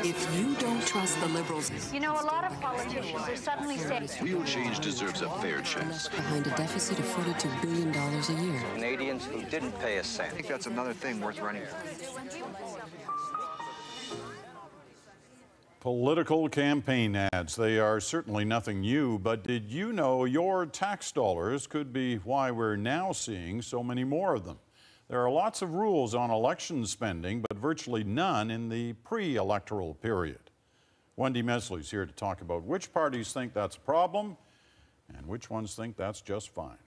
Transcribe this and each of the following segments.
If you don't trust the Liberals... You know, a lot of politicians are suddenly saying... Real change deserves a fair chance. ...behind a deficit of $42 billion a year. Canadians who didn't pay a cent. I think that's another thing worth running. Political campaign ads. They are certainly nothing new, but did you know your tax dollars could be why we're now seeing so many more of them? There are lots of rules on election spending, but virtually none in the pre-electoral period. Wendy Mesley's here to talk about which parties think that's a problem and which ones think that's just fine.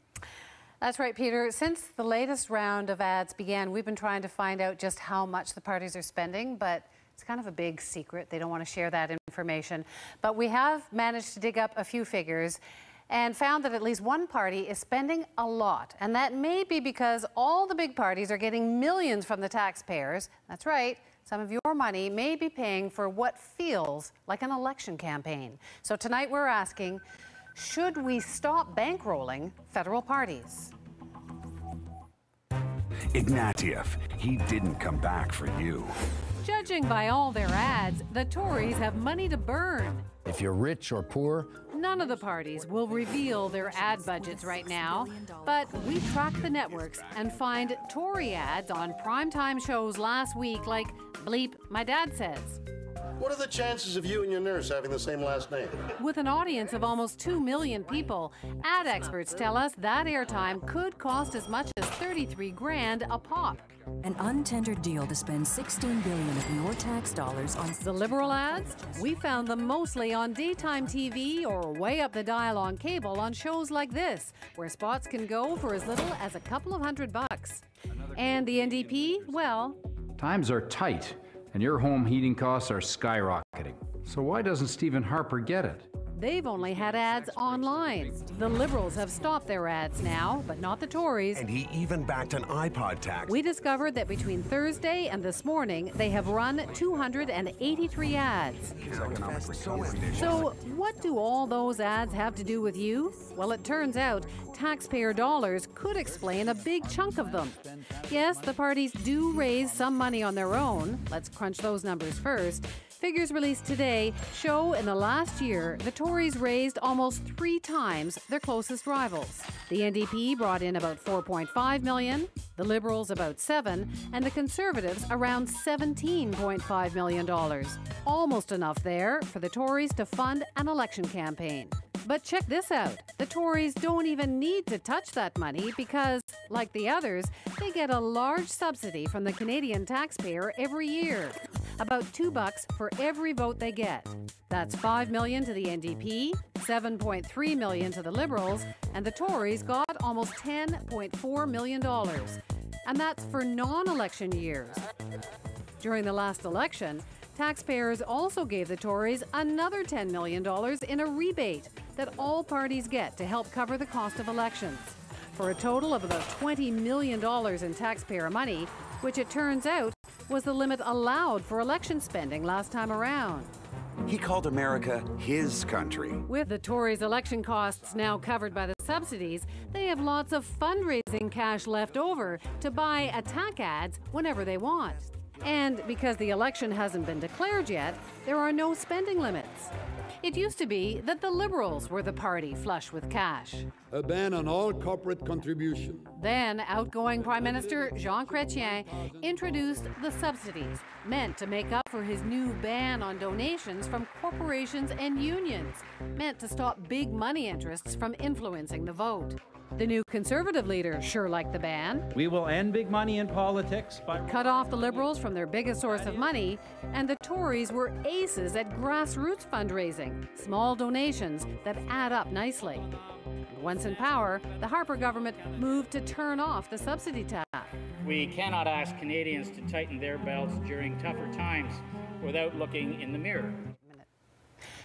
That's right, Peter. Since the latest round of ads began, we've been trying to find out just how much the parties are spending, but it's kind of a big secret. They don't want to share that information. But we have managed to dig up a few figures and found that at least one party is spending a lot. And that may be because all the big parties are getting millions from the taxpayers. That's right. Some of your money may be paying for what feels like an election campaign. So tonight we're asking, should we stop bankrolling federal parties? Ignatieff, he didn't come back for you. Judging by all their ads, the Tories have money to burn. If you're rich or poor, none of the parties will reveal their ad budgets right now, but we tracked the networks and find Tory ads on primetime shows last week like Bleep, My Dad Says. What are the chances of you and your nurse having the same last name? With an audience of almost 2 million people, ad experts tell us that airtime could cost as much as 33 grand a pop. An untendered deal to spend $16 billion of your tax dollars on the Liberal ads. We found them mostly on daytime TV or way up the dial on cable on shows like this, where spots can go for as little as a couple of $100. And the NDP, well, times are tight, and your home heating costs are skyrocketing. So why doesn't Stephen Harper get it? They've only had ads online. The Liberals have stopped their ads now, but not the Tories. And he even backed an iPod tax. We discovered that between Thursday and this morning, they have run 283 ads. So what do all those ads have to do with you? Well, it turns out taxpayer dollars could explain a big chunk of them. Yes, the parties do raise some money on their own. Let's crunch those numbers first. Figures released today show in the last year the Tories raised almost 3 times their closest rivals. The NDP brought in about $4.5 million, the Liberals about $7 million, and the Conservatives around $17.5 million. Almost enough there for the Tories to fund an election campaign. But check this out. The Tories don't even need to touch that money because, like the others, they get a large subsidy from the Canadian taxpayer every year. About $2 for every vote they get. That's $5 million to the NDP, $7.3 million to the Liberals, and the Tories got almost $10.4 million. And that's for non-election years. During the last election, taxpayers also gave the Tories another $10 million in a rebate that all parties get to help cover the cost of elections, for a total of about $20 million in taxpayer money, which it turns out was the limit allowed for election spending last time around. He called America his country. With the Tories' election costs now covered by the subsidies, they have lots of fundraising cash left over to buy attack ads whenever they want. And because the election hasn't been declared yet, there are no spending limits. It used to be that the Liberals were the party flush with cash. A ban on all corporate contribution. Then outgoing Prime Minister Jean Chrétien introduced the subsidies, meant to make up for his new ban on donations from corporations and unions, meant to stop big money interests from influencing the vote. The new Conservative leader sure liked the ban. We will end big money in politics by... Cut off the Liberals from their biggest source of money, and the Tories were aces at grassroots fundraising, small donations that add up nicely. And once in power, the Harper government moved to turn off the subsidy tap. We cannot ask Canadians to tighten their belts during tougher times without looking in the mirror.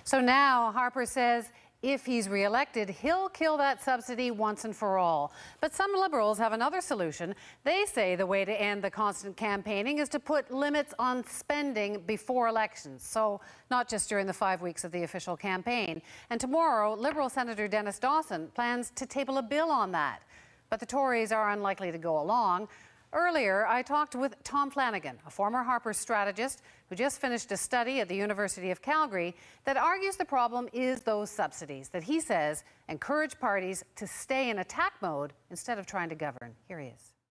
So now Harper says if he's re-elected, he'll kill that subsidy once and for all. But some Liberals have another solution. They say the way to end the constant campaigning is to put limits on spending before elections, so not just during the 5 weeks of the official campaign. And tomorrow, Liberal Senator Dennis Dawson plans to table a bill on that. But the Tories are unlikely to go along. Earlier, I talked with Tom Flanagan, a former Harper strategist who just finished a study at the University of Calgary that argues the problem is those subsidies that he says encourage parties to stay in attack mode instead of trying to govern. Here he is.